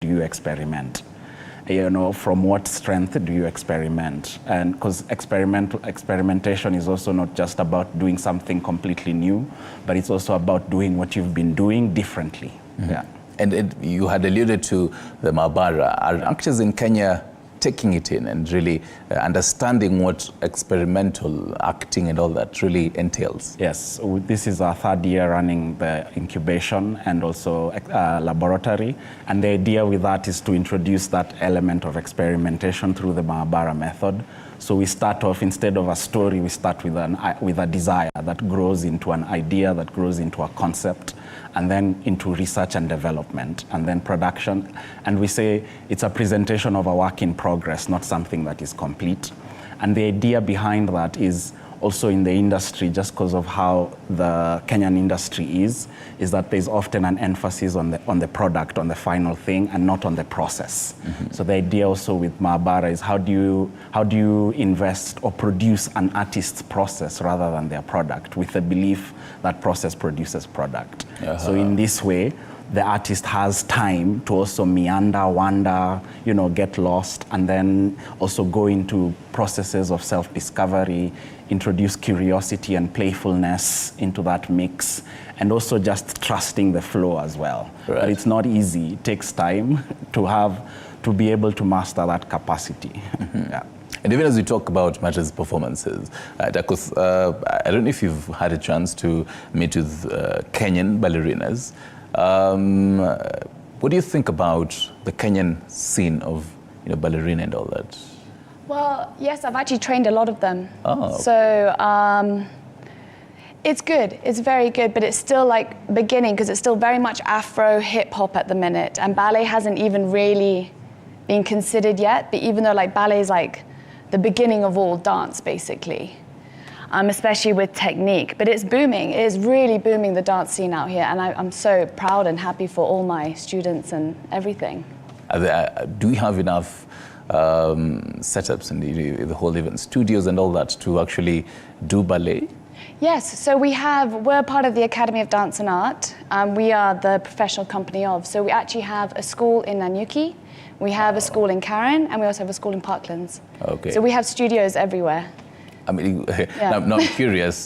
do you experiment? From what strength do you experiment? And because experimentation is also not just about doing something completely new, but it's also about doing what you've been doing differently. Mm-hmm. Yeah. And you had alluded to the Maabara. Are actors in Kenya taking it in and really understanding what experimental acting and all that really entails? Yes, this is our third year running the incubation and also laboratory. And the idea with that is to introduce that element of experimentation through the Maabara method. So we start off, instead of a story, we start with a desire that grows into an idea, that grows into a concept, and then into research and development, and then production. And we say it's a presentation of a work in progress, not something that is complete. And the idea behind that is also in the industry, just because of how the Kenyan industry is that there's often an emphasis on the product, on the final thing, and not on the process. Mm-hmm. So the idea also with Maabara is how do you invest or produce an artist's process rather than their product, with the belief that process produces product. Uh-huh. So in this way, the artist has time to also meander, wander, get lost, and then also go into processes of self-discovery, introduce curiosity and playfulness into that mix, and also just trusting the flow as well. Right. But it's not easy. It takes time to be able to master that capacity. Mm-hmm. Yeah. And even as we talk about Matters performances, I don't know if you've had a chance to meet with Kenyan ballerinas. What do you think about the Kenyan scene of ballerina and all that? Well, yes, I've actually trained a lot of them. Oh, okay. So it's good. It's very good, but it's still like beginning because it's still very much Afro hip hop at the minute, and ballet hasn't even really been considered yet. But even though ballet is the beginning of all dance, basically. Especially with technique, but it's booming. It is really booming, the dance scene out here, and I'm so proud and happy for all my students and everything. Do you have enough setups in the whole event, studios and all that to actually do ballet? Yes, so we're part of the Academy of Dance and Art. We are the professional company of, so we actually have a school in Nanyuki, we have a school in Karen, and we also have a school in Parklands. Okay. So we have studios everywhere. I mean, yeah. Now I'm curious,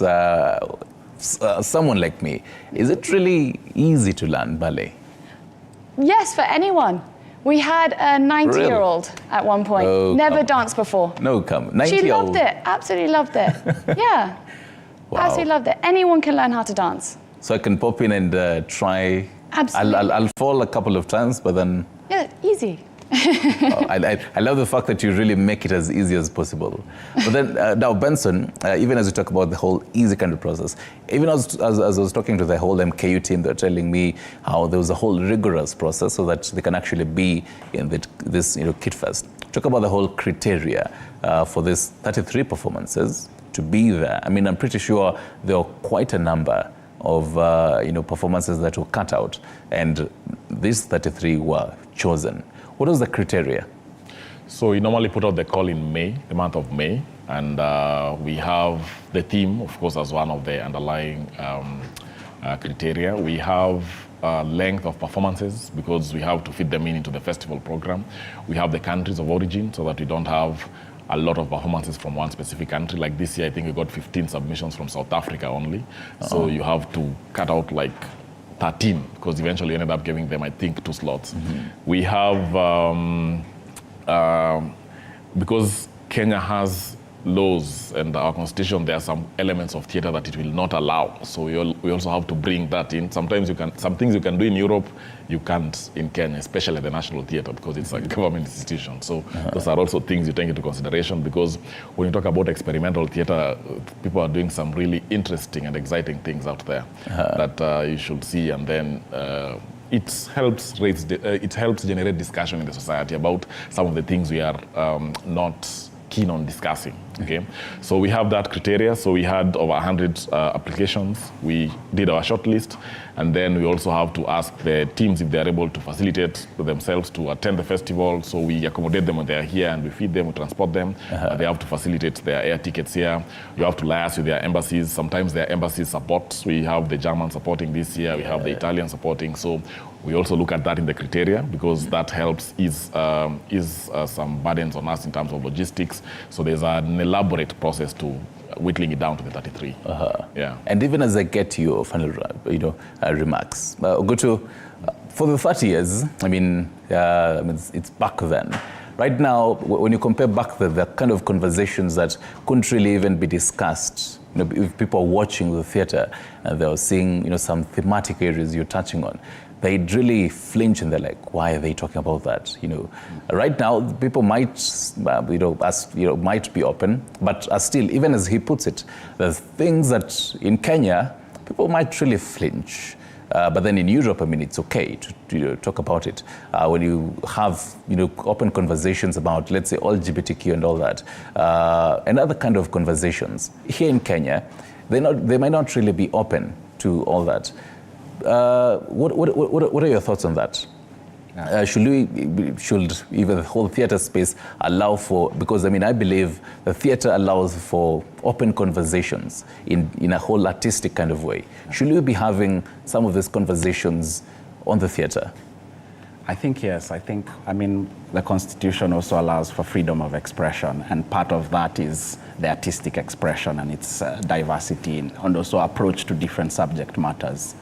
someone like me, is it really easy to learn ballet? Yes, for anyone. We had a 90-year-old really? At one point, never danced before. No, come, 90-year-old. She loved it, absolutely loved it. Yeah, wow. Absolutely loved it. Anyone can learn how to dance. So I can pop in and try. Absolutely. I'll fall a couple of times, but then. Yeah, easy. I love the fact that you really make it as easy as possible. But then now, Benson, even as we talk about the whole easy kind of process, even as I was talking to the whole MKU team, they're telling me how there was a whole rigorous process so that they can actually be in this Kitfest. Talk about the whole criteria for this 33 performances to be there. I mean, I'm pretty sure there are quite a number of performances that were cut out, and these 33 were chosen. What was the criteria? So we normally put out the call in May, the month of May, and we have the theme, of course, as one of the underlying criteria. We have length of performances because we have to fit them into the festival program. We have the countries of origin so that we don't have a lot of performances from one specific country. Like this year, I think we got 15 submissions from South Africa only. So you have to cut out 13, because eventually ended up giving them, I think, 2 slots. Mm-hmm. We have, because Kenya has laws and our constitution, there are some elements of theater that it will not allow. So we also have to bring that in. Sometimes some things you can do in Europe, you can't in Kenya, especially the National Theatre, because it's a government institution. So those are also things you take into consideration, because when you talk about experimental theater, people are doing some really interesting and exciting things out there that you should see, and then it helps generate discussion in the society about some of the things we are not keen on discussing. Okay, so we have that criteria. So we had over 100 applications. We did our shortlist, and then we also have to ask the teams if they are able to facilitate themselves to attend the festival. So we accommodate them when they are here, and we feed them, we transport them. They have to facilitate their air tickets here. You have to liaise with their embassies. Sometimes their embassies support. We have the German supporting this year. We have the Italian supporting. So We also look at that in the criteria because that helps ease some burdens on us in terms of logistics. So there's an elaborate process to whittling it down to the 33. Yeah. And even as I get to your final, remarks, go to for the 30 years. I mean, it's back then. Right now, when you compare back the kind of conversations that couldn't really even be discussed, if people are watching the theater and they're seeing, some thematic areas you're touching on, they'd really flinch and they're like, why are they talking about that? Right now, people might, might be open, but still, even as he puts it, there's things that in Kenya, people might really flinch. But then in Europe, it's okay to talk about it. When you have, open conversations about, let's say, LGBTQ and all that, and other kind of conversations. Here in Kenya, they might not really be open to all that. What are your thoughts on that? Should even the whole theater space allow for, because I believe the theater allows for open conversations in a whole artistic kind of way. Should we be having some of these conversations on the theater? I think yes. The Constitution also allows for freedom of expression, and part of that is the artistic expression and its diversity and also approach to different subject matters.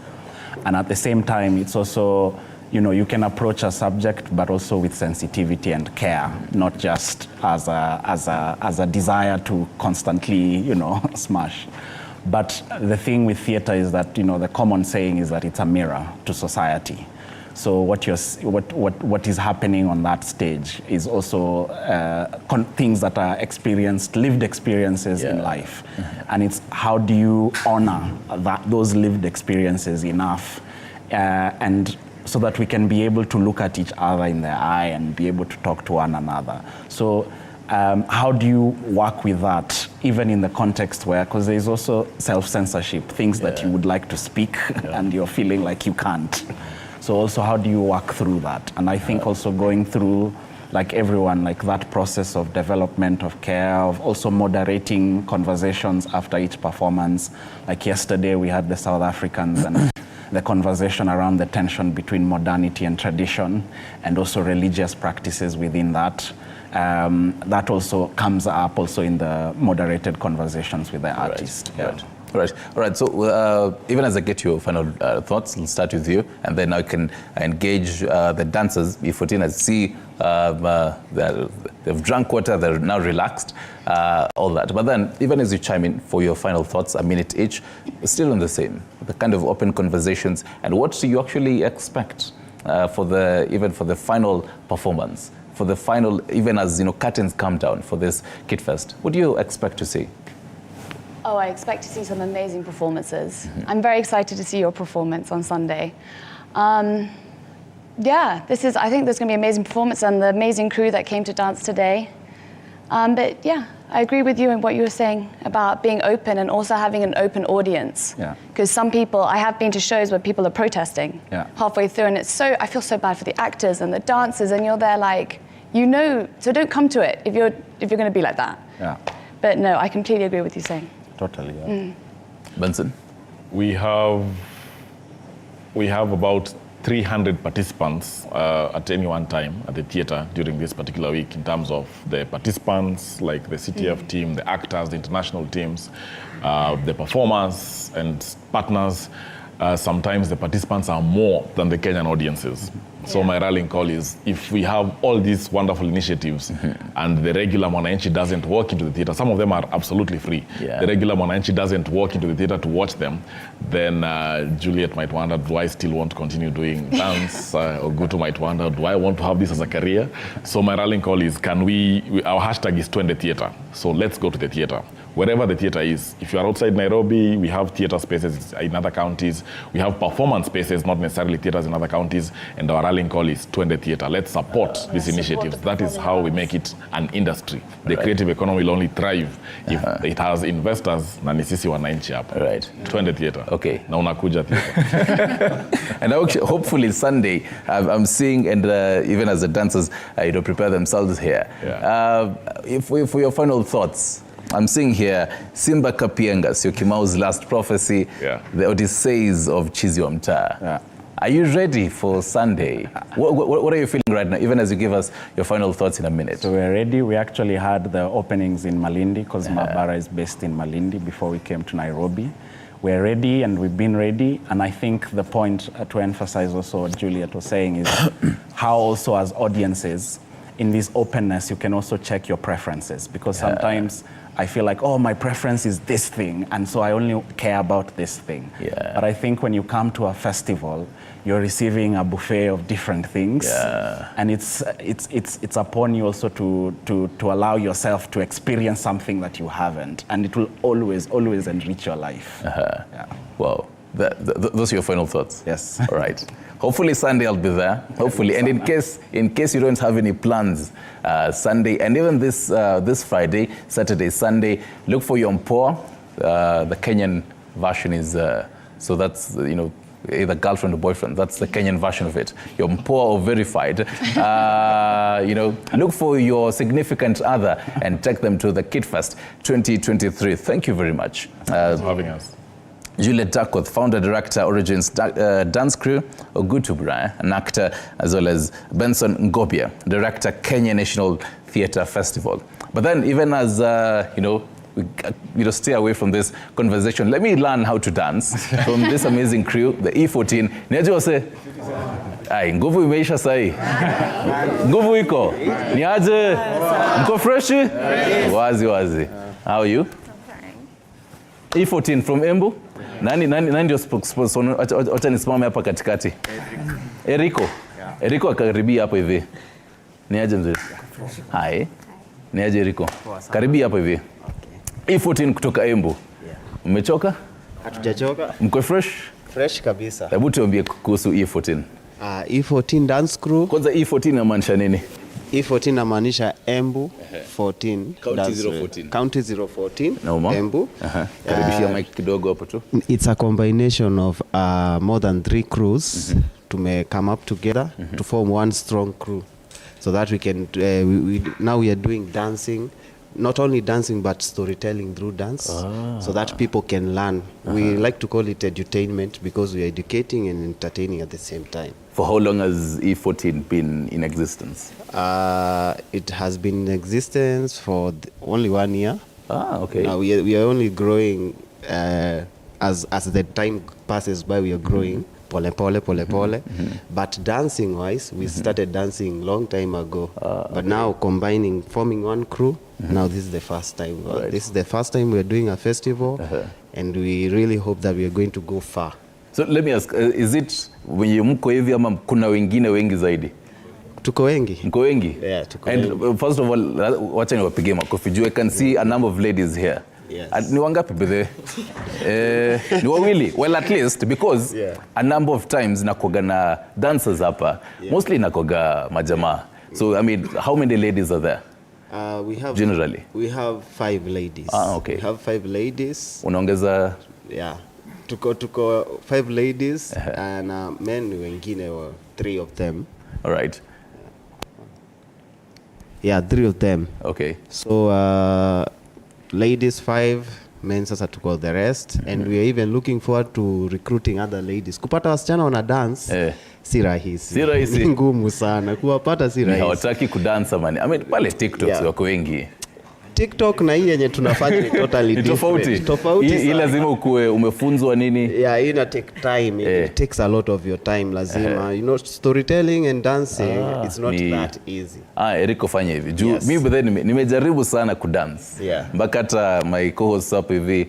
And at the same time, it's also, you can approach a subject, but also with sensitivity and care, not just as a desire to constantly, smash. But the thing with theater is that, the common saying is that it's a mirror to society. So what is happening on that stage is also things that are lived experiences in life. And it's how do you honor those lived experiences enough and so that we can be able to look at each other in the eye and be able to talk to one another. So how do you work with that, even in the context where, because there's also self-censorship, things that you would like to speak and you're feeling like you can't. So also how do you work through that? And I think also going through, like everyone, like that process of development, of care, of also moderating conversations after each performance. Like yesterday we had the South Africans and the conversation around the tension between modernity and tradition and also religious practices within that. That also comes up also in the moderated conversations with the artist. Right. All right. So even as I get your final thoughts, I'll start with you, and then I can engage the dancers. E14, I see they've drunk water, they're now relaxed, all that. But then, even as you chime in for your final thoughts, a minute each, still on the same, the kind of open conversations, and what do you actually expect for the final performance, for the final, even as curtains come down for this Kitfest? What do you expect to see? Oh, I expect to see some amazing performances. I'm very excited to see your performance on Sunday. I think there's going to be an amazing performance and the amazing crew that came to dance today. But yeah, I agree with you in what you were saying about being open and also having an open audience. Because some people, I have been to shows where people are protesting halfway through, and I feel so bad for the actors and the dancers, and you're there like, so don't come to it if you're going to be like that. But no, I completely agree with you saying. Totally, Benson? We have about 300 participants at any one time at the theater during this particular week in terms of the participants, like the CTF team, the actors, the international teams, the performers and partners. Sometimes the participants are more than the Kenyan audiences. So my rallying call is, if we have all these wonderful initiatives and the regular Mwananchi doesn't walk into the theater, some of them are absolutely free. The regular Mwananchi doesn't walk into the theater to watch them, then Juliet might wonder, do I still want to continue doing dance? Or Gutu might wonder, do I want to have this as a career? So my rallying call is, our hashtag is Twende Theater. So let's go to the theater. Wherever the theater is. If you are outside Nairobi, we have theater spaces in other counties. We have performance spaces, not necessarily theaters in other counties. And our rallying call is Twende Theater. Let's support these initiatives. That is how we make it an industry. The creative economy will only thrive if it has investors na ni sisi wananchi hapa. Twende Theater. Okay. Na unakuja theater. And actually, hopefully Sunday, I'm seeing, and even as the dancers prepare themselves here. For your final thoughts, I'm seeing here Simba Kapienga, Sio Kimau's last prophecy, the Odysseus of Chizi wa Mtaa. Are you ready for Sunday? What are you feeling right now, even as you give us your final thoughts in a minute? So we're ready. We actually had the openings in Malindi because Maabara is based in Malindi before we came to Nairobi. We're ready and we've been ready. And I think the point to emphasize also what Juliet was saying is how also as audiences, in this openness, you can also check your preferences because sometimes I feel like, oh, my preference is this thing, and so I only care about this thing. Yeah. But I think when you come to a festival, you're receiving a buffet of different things, and it's upon you also to allow yourself to experience something that you haven't, and it will always enrich your life. Yeah. Wow, those are your final thoughts? Yes. All right. Hopefully Sunday I'll be there. Hopefully, and in case you don't have any plans, Sunday and even this Friday, Saturday, Sunday, look for your mpoa. The Kenyan version is so that's either girlfriend or boyfriend. That's the Kenyan version of it. Your mpoa or verified. Look for your significant other and take them to the Kitfest 2023. Thank you very much Thanks for having us. Juliet Duckworth, founder, director, Origins Dance Crew, Ogutubra, an actor, as well as Benson Ngobia, director, Kenya National Theatre Festival. But then, even as we stay away from this conversation, let me learn how to dance from this amazing crew, the E14. Niaje se? Ai, nguvu imeisha sahi. Nguvu iko. Niaje? Mko fresh? Wazi. How are you? E14 from Embu? Nani ndio spokesperson? Acha nisimame hapa katikati. Eriko akaribia hapo hivi. Niaje mzee? Hai. Niaje Eriko? Karibia hapo hivi. E14 kutoka Embu. Umechoka? Hatujachoka. Mko fresh? Fresh kabisa. Hebu tuambie kuhusu E14. E14 Dance Crew. Kwanza E14 inamaanisha nini? E14 inamaanisha Embu 14. County 014. County 014. Nauma. Embu. Karibishia mic kidogo hapo tu. It's a combination of more than 3 crews to come up together to form one strong crew, so that we can now we are doing dancing. Not only dancing, but storytelling through dance, so that people can learn. We like to call it edutainment because we are educating and entertaining at the same time. For how long has E14 been in existence? It has been in existence for only 1 year. Okay. Now we are only growing as the time passes by. We are growing. Pole. But dancing wise, we started dancing long time ago. But now forming one crew, now this is the first time. Right. This is the first time we are doing a festival, and we really hope that we are going to go far. So let me ask, is it wenye mko hivi ama kuna wengine wengi zaidi? Tuko wengi. Mko wengi? Yeah, tuko and wengi. First of all, wacha niwapige makofi juu I can see a number of ladies here. Yes. Ni wangapi bethe? Ni wawili. Well, at least because a number of times nakoga na dancers hapa. Mostly nakoga majamaa. So I mean, how many ladies are there? Generally we have 5 ladies. Okay. We have 5 ladies. Unaongeza? Yeah. Tuko 5 ladies and men wengine were 3 of them. All right. Yeah, 3 of them. Okay. So ladies 5, men sasa tuko the rest, and we are even looking forward to recruiting other ladies. Kupata wasichana wana dance si rahisi. Si rahisi. Ni ngumu sana. Kuwapata si rahisi. Hawataki kudansa man. I mean, pale TikTok wako wengi. TikTok na hii yenye tunafanya ni totally different. Tofauti. Hii lazima ukue umefunzwa nini? Yeah, ina take time. It takes a lot of your time lazima. Storytelling and dancing, it's not that easy. Eriko fanya hivi. Juu mimi nimejaribu sana kudance. Mpaka hata my co-host hapo hivi.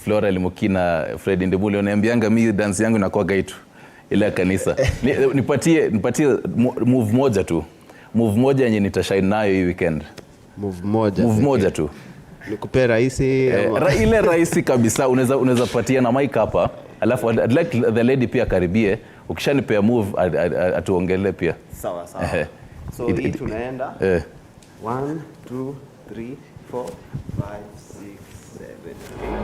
Flora Limokina, Fred Ndebule wananiambianga mimi dance yangu inakuwa gaitu ile kanisa. Nipatie move moja tu. Move moja yenye nitashine nayo hii weekend. Move moja tu. Nikupe rahisi ile rahisi kabisa. Unaweza patia na mic hapa. Alafu I'd like the lady pia karibie. Ukishanipea move atuongelee pia. Sawa. So hii tunaenda 1 2 3 4 5 6 7 8